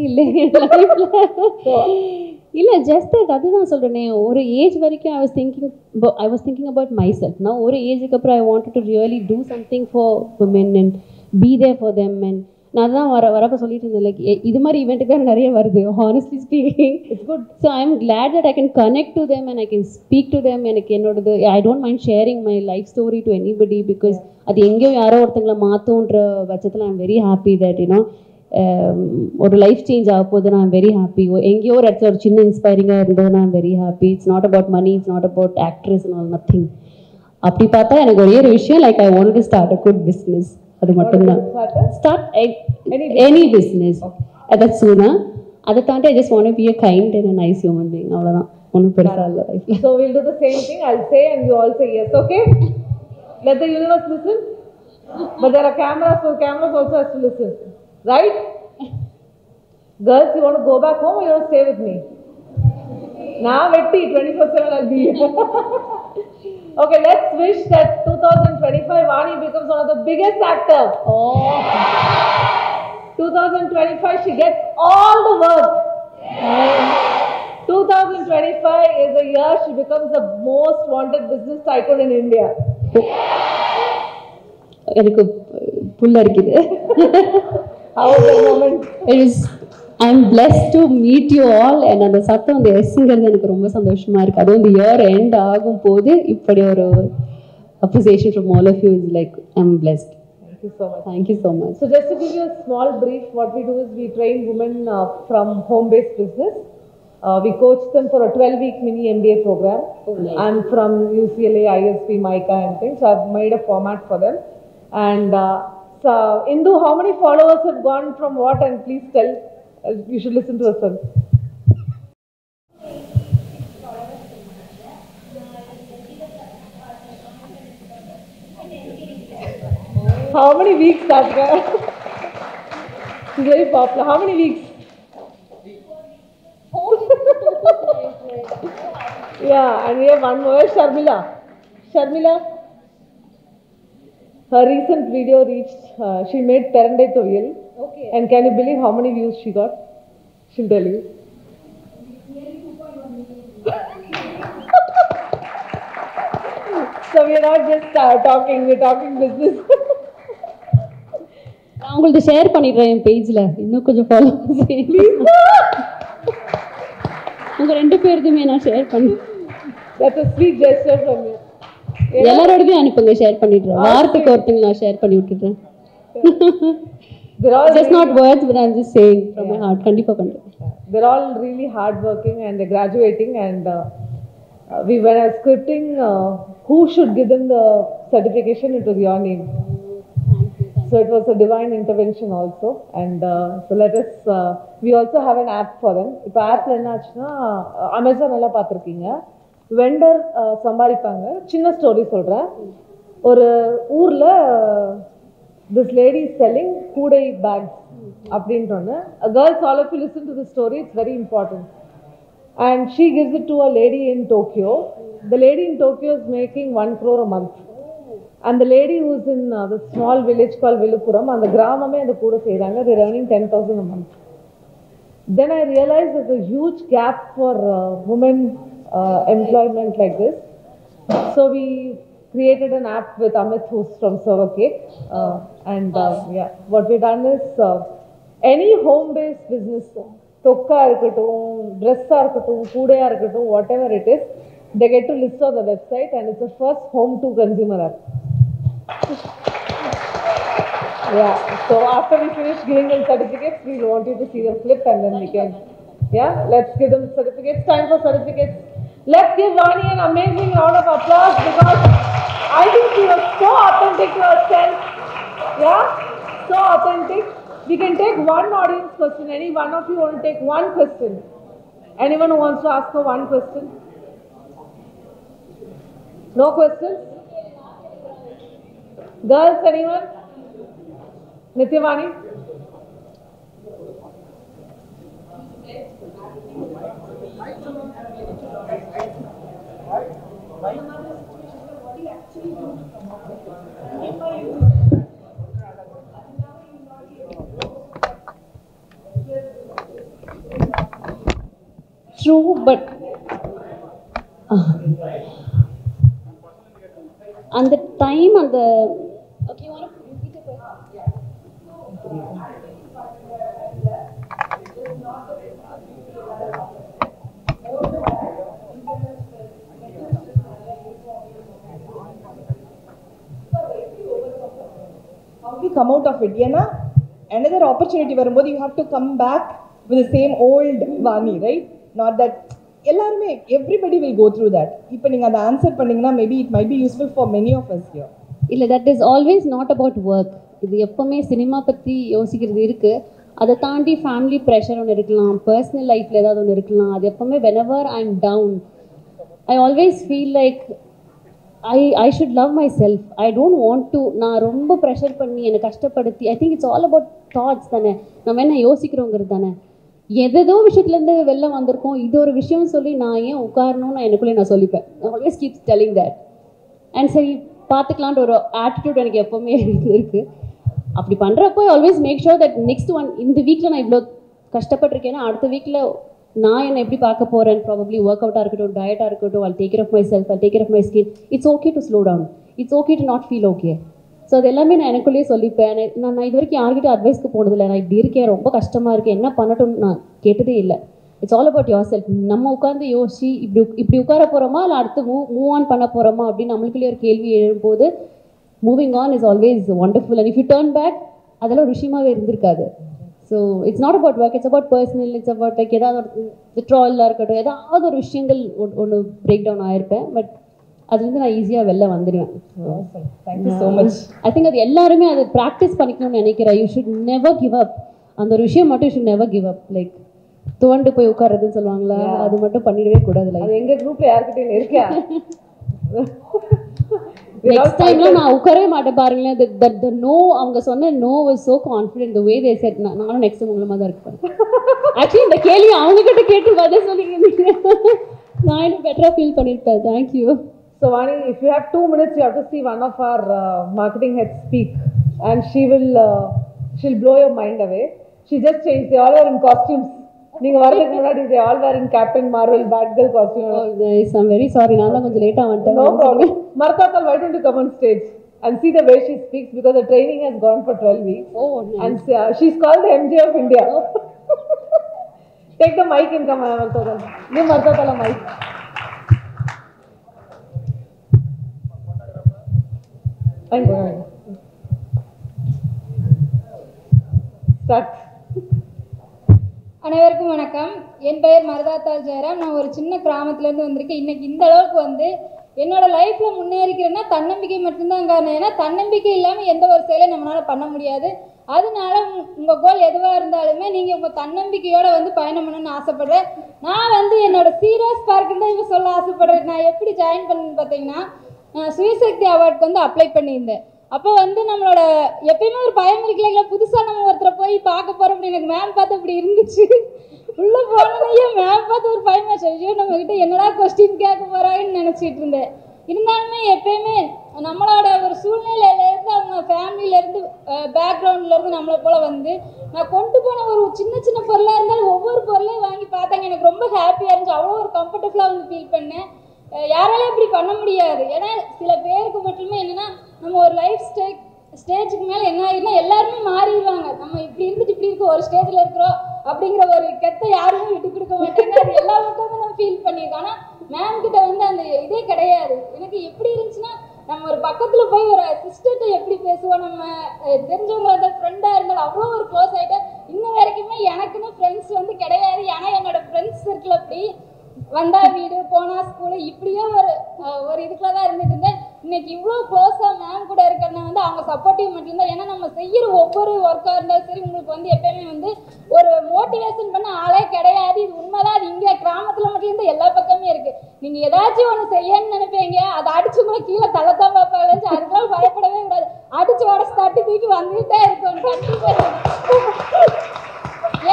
இல்லை, just அதுதான் சொல்கிறேனே. ஒரு age வரைக்கும் I was thinking about my self. நான் ஒரு ஏஜுக்கு அப்புறம் I wanted to really do something for women and be there for them. And நான் தான் வரப்போ சொல்லிட்டு இருந்தேன், லைக் இது மாதிரி ஈவெண்ட்டுக்கு நிறைய வருது. Honestly speaking it's good. So I am glad that I can connect to them and I can speak to them. எனக்கு என்னோடது I don't mind sharing my life story to anybody, because அது எங்கேயோ யாரோ ஒருத்தங்களை மாற்றோன்ற பட்சத்தில் I am very happy that ஒரு life change ஆக போது. நான் வெரி ஹாப்பி. எங்கேயோ ஒரு இடத்துல ஒரு சின்ன இன்ஸ்பைரிங்காக இருந்தது. நான் very happy. It's not about money, it's not about actress and all, nothing. அப்படி பார்த்தா எனக்கு ஒரே ஒரு விஷயம், like I want to start a good business. அது மட்டும்தான். ஸ்டார்ட் எனி பிஸ்னஸ் அதான் சூனா. அதை தாண்டி I just want to be a kind and a nice human being. அவ்வளோதான், ஒன்றும் பெருசாக இல்லை லைஃப்ல. So we'll do the same thing. I'll say and you all say yes, okay? Let the universe listen. But there are cameras, so cameras also has to listen. Right? Girls, you want to go back home or you want to stay with me? Now, Vetti, 24/7 I'll be here. Okay, let's wish that 2025 Vani becomes one of the biggest actors. Oh. 2025 she gets all the work. 2025 is the year she becomes the most wanted business tycoon in India. எனக்கு புல் அடிக்குது. How was the moment? I am blessed to meet you all. And அந்த சத்தம் அந்த எஸ்ங்கிறது எனக்கு ரொம்ப சந்தோஷமா இருக்கு. அதுவும் இந்த இயர் எண்ட் ஆகும் போது இப்படி ஒரு appreciation from all of you is like I am blessed. Thank you so much. Thank you so much. So just to give you a small brief, what we do is we train women from home-based business. We coach them for a 12-week mini MBA program. Oh, nice. I'm from UCLA, ISP, MICA and things. So I've made a format for them. And so Indu, how many followers have gone from what? And please tell. You should listen to us. How many weeks that guy? She's very popular. How many weeks? Yeah, and we have one more, Sharmila. Sharmila, her recent video reached, she made Perande Toviyal. Okay. And can you believe how many views she got? She'll tell you. So we are not just talking, we're talking business. நான் உங்களுக்கு share பண்ணிடுறேன் என் பேஜில். இன்னும் கொஞ்சம் follow please. உங்கள் 2 பேருக்குமே நான் share பண்ணி. That's a sweet gesture from you. எல்லாரோடதையும் அனுப்புங்க, ஷேர் பண்ணிடுறேன். வாரத்துக்கு ஒருத்தங்க நான் ஷேர் பண்ணி விட்டுடுறேன். Just not words, but I'm just saying from my heart. கண்டிப்பாக பண்ணுறேன். They're all really hardworking and they're graduating. And when I was scripting who should give them the certification, it was your name. So it was a divine intervention also. And so let us, we also have an app for them. இப்போ ஆப்பில் என்ன ஆச்சுன்னா, Amazon எல்லாம் பார்த்துருக்கீங்க, vendor சம்பாதிப்பாங்க. சின்ன story சொல்கிறேன். ஒரு ஊரில் this lady is selling Koodai bags. Girls, all of you listen to the story, it's very important. And she gives it to a lady in Tokyo. The lady in Tokyo is making 1 crore a month. And the lady who's in the small village called Viluppuram, and the Gramame and the Kuda Seiranga, they're earning 10,000 a month. Then I realized there's a huge gap for women employment like this. So we created an app with Amit, who's from Servacake. What we've done is any home-based business, tokka irukattum, dress irukattum, koodaiya irukattum, whatever it is, they get to list on the website, and it's the first home-to-consumer app. Yeah, so after we finish giving them certificates, we want you to see the flip and then we can, let's give them certificates. Time for certificates. Let's give Vani an amazing round of applause because I think she was so authentic to herself. Yeah, so authentic. We can take one audience question. Any one of you want to take one question? Anyone who wants to ask her one question? No questions? Girls, anyone? Nityavani? True, but and the time and the okay, you want to repeat the question? How do you come out of it? Another opportunity வரும்போது you have to come back with the same old Vani, right? Not that everybody will go through that. இப்போ நீங்க அதை answer பண்ணீங்கன்னா maybe it might be useful for many of us here. இல்லை, that is always not about work. இது எப்போவுமே cinema பற்றி யோசிக்கிறது இருக்குது. அதை தாண்டி ஃபேமிலி ப்ரெஷர் ஒன்று இருக்கலாம், பர்சனல் லைஃப்பில் ஏதாவது ஒன்று இருக்கலாம். அது எப்போவுமே whenever I'm down, I always feel like I should love myself. I don't want to நான் ரொம்ப ப்ரெஷர் பண்ணி என்னை கஷ்டப்படுத்தி I think it's all about thoughts தானே. நம்ம என்ன யோசிக்கிறோங்கிறது தானே. எதோ விஷயத்துலேருந்து வெளில வந்திருக்கோம், இது ஒரு விஷயம் சொல்லி நான் ஏன் உட்காரணும்னு எனக்குள்ளே நான் சொல்லிப்பேன். Always keeps telling that. And சரி பார்த்துக்கலான்ட்டு ஒரு ஆட்டிடியூட் எனக்கு எப்போவுமே இருக்குது. அப்படி பண்ணுறப்போ always make sure that next one இந்த வீக்கில் நான் இவ்வளோ கஷ்டப்பட்டிருக்கேன்னா அடுத்த வீக்கில் நான் என்னை எப்படி பார்க்க போகிறேன். ப்ராபப்ளி ஒர்க் அவுட்டாக இருக்கட்டும், டயட்டாக இருக்கட்டும், I'll take care of myself, I'll take care of my skin. It's okay to slow down. It's okay to not feel okay. So அது எல்லாமே நான் எனக்குள்ளேயே சொல்லிப்பேன். நான் இது வரைக்கும் யார்கிட்ட அட்வைஸ்க்கு போனதில்லை. நான் இப்படி இருக்கேன், ரொம்ப கஷ்டமாக இருக்கேன், என்ன பண்ணட்டும்னு நான் கேட்டதே இல்லை. It's all about your self. நம்ம உட்காந்து யோசிச்சு இப்படி உட்கார போகிறோமா இல்லை அடுத்து மூவ் ஆன் பண்ண போகிறோமா அப்படின்னு நம்மளுக்குள்ளே ஒரு கேள்வி எழும்போது moving on is always wonderful. And if you turn back அதெல்லாம் ஒரு விஷயமாவே இருந்திருக்காது. So it's not about work, it's about personal, it's about like ஏதாவது ஒரு விட்ராவலாக இருக்கட்டும், ஏதாவது ஒரு விஷயங்கள் ஒன்று பிரேக் டவுன் ஆகிருப்பேன். பட் அதுலேருந்து நான் ஈஸியாக வெளில வந்துடுவேன். Thank you so much. I think அது எல்லாருமே அதை ப்ராக்டிஸ் பண்ணிக்கணும்னு நினைக்கிறேன். You should never give up. அந்த ஒரு விஷயம் மட்டும் you should never give up. Like துவண்டு போய் உட்கார்றதுன்னு சொல்லுவாங்களா, அது மட்டும் பண்ணிடவே கூடாது. அது எங்கள் குரூப்பில் யாருக்கிட்டே இருக்கா? நெக்ஸ்ட் டைம்லாம் நான் உட்காரவே மாட்டேன் பாருங்களேன். the no அவங்க சொன்ன no was so confident the way they said. நானும் நெக்ஸ்ட் டைம் உங்களை மாதிரி இருப்பேன். ஆக்சுவலி இந்த கேள்வி அவங்க கிட்ட கேட்டு பதில் சொல்லிக்கிறீங்க. நான் இன்னும் பெட்டராக ஃபீல் பண்ணியிருப்பேன். Thank you. So Vani, if you have 2 minutes, you have to see one of our marketing heads speak, and she'll blow your mind away. She just changed. They all are in costumes. நீங்க வரதுக்கு முன்னாடி they all were in Captain Marvel Batgirl costume. Oh guys, I'm very sorry. நான் தான் கொஞ்சம் லேட்டா வந்துட்டேன். No problem. Martha, why don't you come on stage and see the way she speaks, because the training has gone for 12 weeks. Oh nice. And she's called the MJ of India. Take the mic and come, Martha. Give Martha the mic. Start. அனைவருக்கும் வணக்கம். என் பெயர் மருதாத்தாள் ஜெயராம். நான் ஒரு சின்ன கிராமத்துலேருந்து வந்திருக்கேன். இன்றைக்கி இந்த அளவுக்கு வந்து என்னோட லைஃப்பில் முன்னேறிக்கிறேன்னா தன்னம்பிக்கை மட்டும்தான் காரணம். ஏன்னா தன்னம்பிக்கை இல்லாமல் எந்த ஒரு செயலையும் நம்மளால் பண்ண முடியாது. அதனால உங்கள் கோல் எதுவாக இருந்தாலுமே நீங்கள் உங்கள் தன்னம்பிக்கையோடு வந்து பயணம் பண்ணணும்னு ஆசைப்பட்றேன். நான் வந்து என்னோட சீரியஸ் பார்க்குன்னு தான் இப்போ சொல்ல ஆசைப்பட்றேன். நான் எப்படி ஜாயின் பண்ணேன்னு பார்த்தீங்கன்னா, நான் சுயசக்தி அவார்டுக்கு வந்து அப்ளை பண்ணியிருந்தேன். அப்போ வந்து நம்மளோட எப்பயுமே ஒரு பயம் இருக்குல்லைங்களா, புதுசாக நம்ம ஒருத்தரை போய் பார்க்க போகிறோம் அப்படின்னு எனக்கு மேம் பார்த்து அப்படி இருந்துச்சு. உள்ளே போனதையே மேம் பார்த்து ஒரு பயமாச்சு, ஐயோ நம்மக்கிட்ட என்னடா கொஸ்டின் கேட்க போகிறாங்கன்னு நினச்சிட்டு இருந்தேன். இருந்தாலுமே எப்பயுமே நம்மளோட ஒரு சூழ்நிலையிலேருந்து அவங்க ஃபேமிலியிலேருந்து பேக்ரவுண்ட்லேருந்து நம்மளை போல் வந்து நான் கொண்டு போன ஒரு சின்ன சின்ன பொருளாக இருந்தாலும் ஒவ்வொரு பொருளையும் வாங்கி பார்த்தாங்க. எனக்கு ரொம்ப ஹாப்பியாக இருந்துச்சு, அவ்வளோ ஒரு கம்ஃபர்டபுளாக வந்து ஃபீல் பண்ணேன். யாராலையும் இப்படி பண்ண முடியாது. ஏன்னா சில பேருக்கு மட்டுமே என்னென்னா நம்ம ஒரு லைஃப் ஸ்டேஜுக்கு மேலே என்ன ஆகிடுனா எல்லாருமே மாறிடுவாங்க. நம்ம இப்படி இருந்துட்டு இப்படி இருக்க ஒரு ஸ்டேஜில் இருக்கிறோம் அப்படிங்கிற ஒரு கெத்தை யாருமே விட்டு கொடுக்க மாட்டாங்க. அது எல்லா பக்கமும் நம்ம ஃபீல் பண்ணியிருக்கோம். ஆனால் மேம் கிட்ட வந்து அந்த இதே கிடையாது. எனக்கு எப்படி இருந்துச்சுன்னா நம்ம ஒரு பக்கத்தில் போய் ஒரு சிஸ்டர்கிட்ட எப்படி பேசுவோம், நம்ம தெரிஞ்சவங்களா இருந்தாலும் ஃப்ரெண்டாக இருந்தாலும் அவ்வளோ ஒரு க்ளோஸ் ஆகிட்டேன். இன்ன வரைக்குமே எனக்குன்னு ஃப்ரெண்ட்ஸ் வந்து கிடையாது. ஏன்னா என்னோட ஃப்ரெண்ட்ஸ் சர்க்கிள் அப்படி வந்தா வீடு போனா ஸ்கூலு இப்படியே ஒரு இதுக்குள்ள தான் இருந்துட்டு இருந்தேன். இன்னைக்கு இவ்வளோ க்ளோஸாக மேம் கூட இருக்கிறனா வந்து அவங்க சப்போர்ட்டிவ் மட்டும்தான். ஏன்னா நம்ம செய்கிற ஒவ்வொரு ஒர்க்காக இருந்தாலும் சரி உங்களுக்கு வந்து எப்பயுமே வந்து ஒரு மோட்டிவேஷன் பண்ண ஆளே கிடையாது. இது உண்மைதான். அது இங்கே கிராமத்தில் மட்டும் இருந்து எல்லா பக்கமே இருக்குது. நீங்கள் ஏதாச்சும் ஒன்று செய்யணும்னு நினைப்பீங்க, அதை அடிச்சு கூட கீழே தள்ளத்தான் பார்ப்பாங்க. அதுக்கெல்லாம் பயப்படவே கூடாது. அடிச்சு உடச்சு தட்டி தூக்கி வந்துகிட்டே இருக்கும். கண்டிப்பாக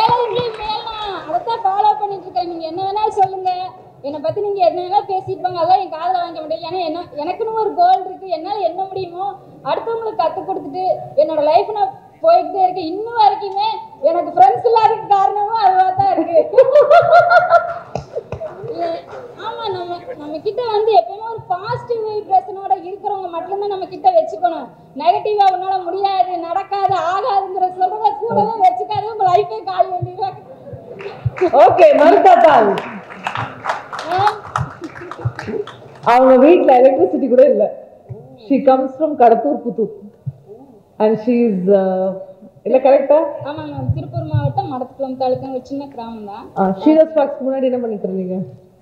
ஏழைங்களையும் மேலாம் அதைத்தான் ஃபாலோ பண்ணிட்டு இருக்கேன். நீங்கள் என்ன வேணாலும் சொல்லுங்கள், என்னை பற்றி நீங்கள் என்ன வேணாலும் பேசியிருப்பாங்க, அதெல்லாம் என் காதில் வாங்க முடியாது. ஏன்னா எனக்குன்னு ஒரு கோல் இருக்குது. என்னால் என்ன முடியுமோ அடுத்தவங்களுக்கு கற்றுக் கொடுத்துட்டு என்னோட லைஃப் நான் போயிட்டே இருக்கேன். இன்னும் வரைக்குமே எனக்கு ஃப்ரெண்ட்ஸ் இல்லாததுக்கு காரணமும் அதுவாக தான் இருக்குது. ஆமாம், நம்ம கிட்ட வந்து எப்பயுமே ஒரு பாசிட்டிவ் வைப்ரேஷனோட இருக்கிறவங்க மட்டும்தான் நம்ம கிட்ட வச்சுக்கணும். நெகட்டிவாக உன்னால் முடியாது, நடக்காது, ஆகாதுங்கிற சொல்கிறத கூடவே வச்சுக்காது. உங்கள் லைஃபே காலி பண்ணிடுவாங்க. ஓகே, மருதாத்தா அவங்க வீட்டில் எலக்ட்ரிசிட்டி கூட இல்லை. She comes from Kadathur Puthur and she is இல்லை கரெக்டா? ஆமாம் மேம், திருப்பூர் மாவட்டம் மடத்துக்குளம் தாலுக்கா ஒரு சின்ன கிராமம் தான். ஷீரோஸ் பார்க்ஸ் முன்னாடி என்ன பண்ணிட்டு இருந்தீங்க?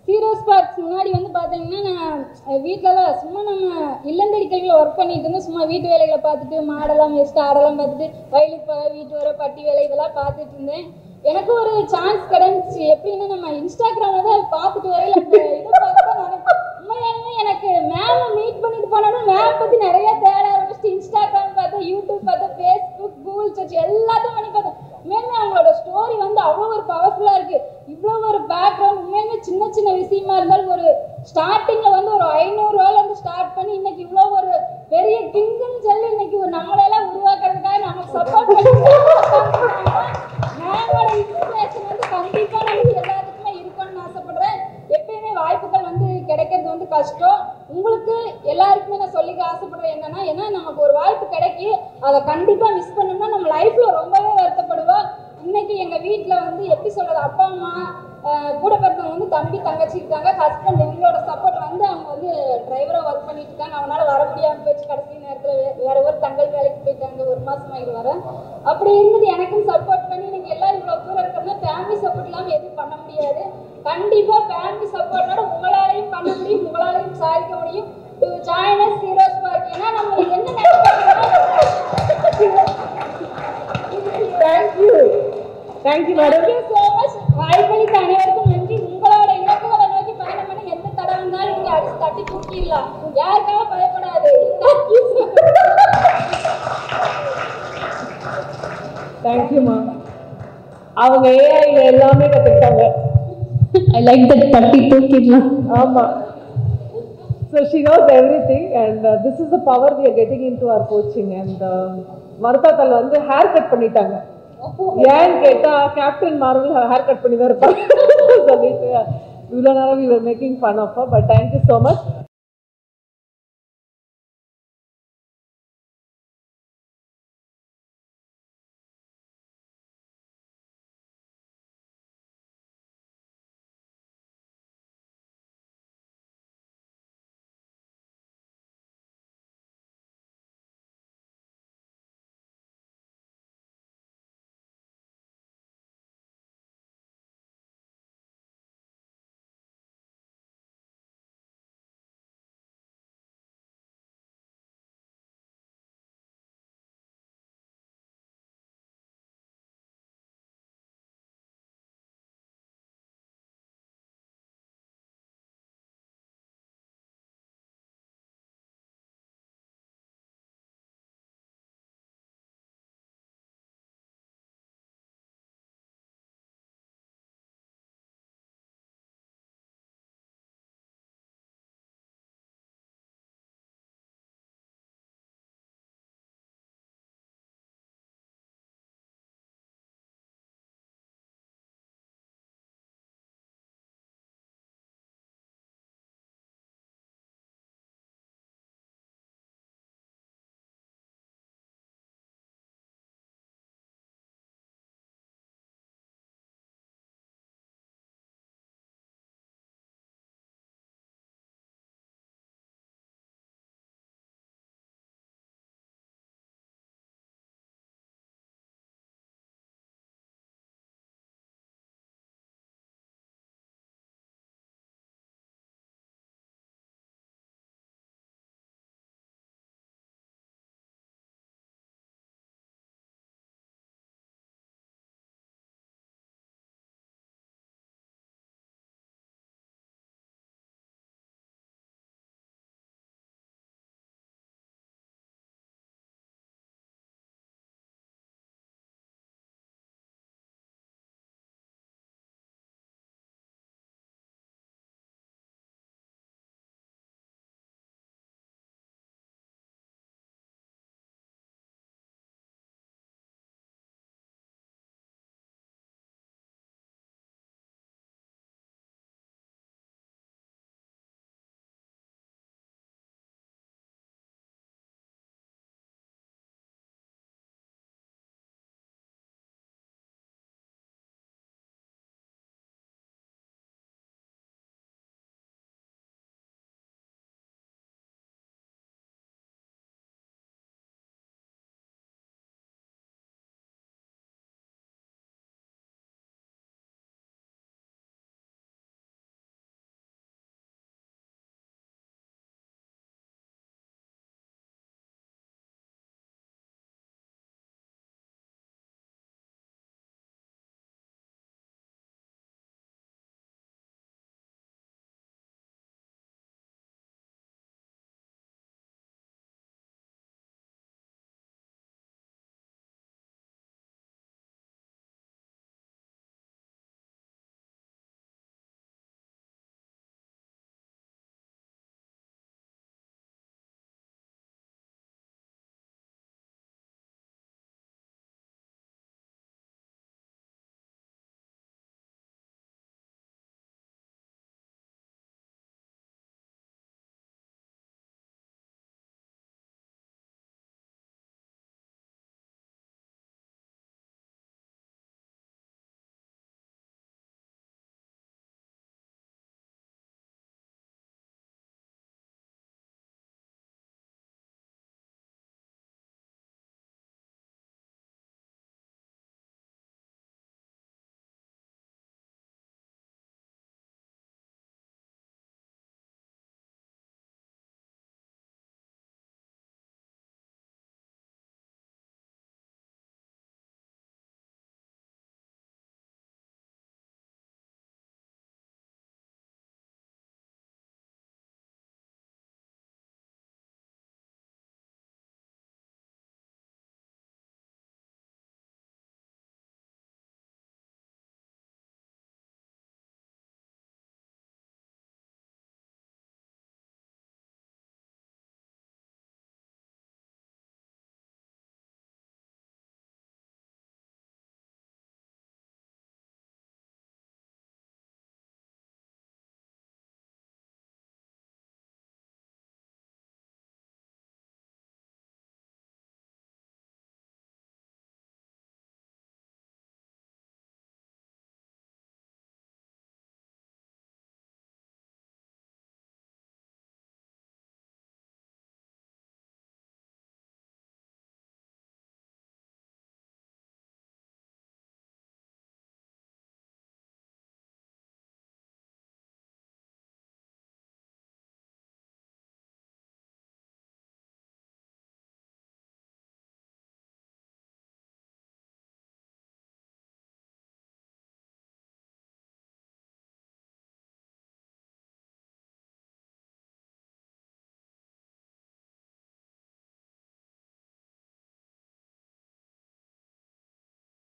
சீரோஸ் பார்க்ஸ் முன்னாடி வந்து பார்த்தீங்கன்னா நான் வீட்டிலலாம் சும்மா நம்ம இல்லந்தடி கல்வியில் ஒர்க் பண்ணிட்டு இருந்தேன். சும்மா வீட்டு வேலைகளை பார்த்துட்டு மாடெல்லாம் வச்சுட்டு ஆடெல்லாம் பார்த்துட்டு வயலுக்கு போக வீட்டு வர பட்டி வேலை இதெல்லாம் பார்த்துட்டு இருந்தேன். எனக்கு ஒரு சான்ஸ் கிடைச்சி. எப்படின்னா நம்ம இன்ஸ்டாகிராமில் தான் பார்த்துட்டு வரையில் அந்த இதை பார்த்து நான் உண்மையாலுமே எனக்கு மேமை மீட் பண்ணிட்டு போனாலும் மேம் பற்றி நிறைய தேட ஆரம்பிச்சுட்டு இன்ஸ்டாகிராம் பார்த்தேன், யூடியூப் பார்த்தேன், ஃபேஸ்புக், கூகுள் சர்ச் எல்லாத்தையும் பண்ணி பார்த்தேன். உண்மையுமே அவங்களோட ஸ்டோரி வந்து அவ்வளோ ஒரு பவர்ஃபுல்லாக இருக்குது. இவ்வளோ ஒரு பேக்ரவுண்ட் உண்மையுமே சின்ன சின்ன விஷயமா இருந்தாலும் ஒரு ஸ்டார்டிங்கில் வந்து ஒரு 500 ரூபாயிலேருந்து ஸ்டார்ட் பண்ணி இன்னைக்கு இவ்வளோ ஒரு பெரிய கிங்குன்னு சொல்லி இன்னைக்கு ஒரு நம்மளெல்லாம் உருவாக்குறதுக்காக நமக்கு சப்போர்ட் பண்ணி மேமோட இன்ஸ்பிரேஷன் வந்து கண்டிப்பாக நமக்கு எல்லாத்துக்குமே இருக்கும்னு ஆசைப்படுறேன். எப்பயுமே வாய்ப்புகள் வந்து கிடைக்கிறது வந்து கஷ்டம். உங்களுக்கு எல்லாருக்குமே நான் சொல்லிக்க ஆசைப்படுறேன் என்னன்னா, ஏன்னா நமக்கு ஒரு வாய்ப்பு கிடைக்கி அதை கண்டிப்பாக மிஸ் பண்ணோம்னா நம்ம லைஃப்பில் ரொம்பவே வருத்தப்படுவோம். இன்னைக்கு எங்கள் வீட்டில் வந்து எப்படி சொல்கிறது, அப்பா அம்மா கூட பிறந்தவங்க வந்து தம்பி தங்கச்சி இருக்காங்க, ஹஸ்பண்ட் இவங்களோட சப்போர்ட் வந்து அவங்க வந்து டிரைவராக ஒர்க் பண்ணிட்டு இருக்காங்க. அவனால வர முடியாமல் போயிடுச்சு. கடைசி நேரத்தில் வேற ஒரு தங்கள் வேலைக்கு போயிட்டாங்க. 1 மாசமாக இது வர அப்படி இருந்துட்டு எனக்கும் சப்போர்ட் பண்ணி நீங்கள் எல்லாரும் இவ்வளோ தூரம் இருக்கிறதுனா ஃபேமிலி சப்போர்ட் இல்லாமல் எதுவும் பண்ண முடியாது. கண்டிப்பாக ஃபேமிலி சப்போர்ட்டோட உங்களாலையும் பண்ண முடியும், உங்களாலையும் சாதிக்க முடியும். டு ஜாயின் அஸ் சீரோஸ் பார்க். ஏன்னா நம்ம என்ன thank you madam. Thank you so much. வாய்ப்பளித்த அனைவருக்கும் நன்றி. உங்களோட இலக்குகளை நோக்கி பயணம் பண்ணி எந்த தடை வந்தாலும் நீங்கள் அடிச்சு தட்டி தூக்கிடலாம். யாருக்காக பயப்படாது. தேங்க்யூமா. அவங்க ஏஐல எல்லாமே கற்றுக்கிட்டாங்க. I like that தட்டி தூக்கிடலாம். ஆமாம். So she knows everything and this is the power we are getting into our coaching. And மருதாத்தால் வந்து ஹேர் கட் பண்ணிட்டாங்க. ஏன்னு கேட்டால் கேப்டன் மார்வல் ஹேர் கட் பண்ணி தான் இருப்பாங்க சொல்லிட்டு இவ்வளோ நேரம் we were making fun of her. But thank you so much.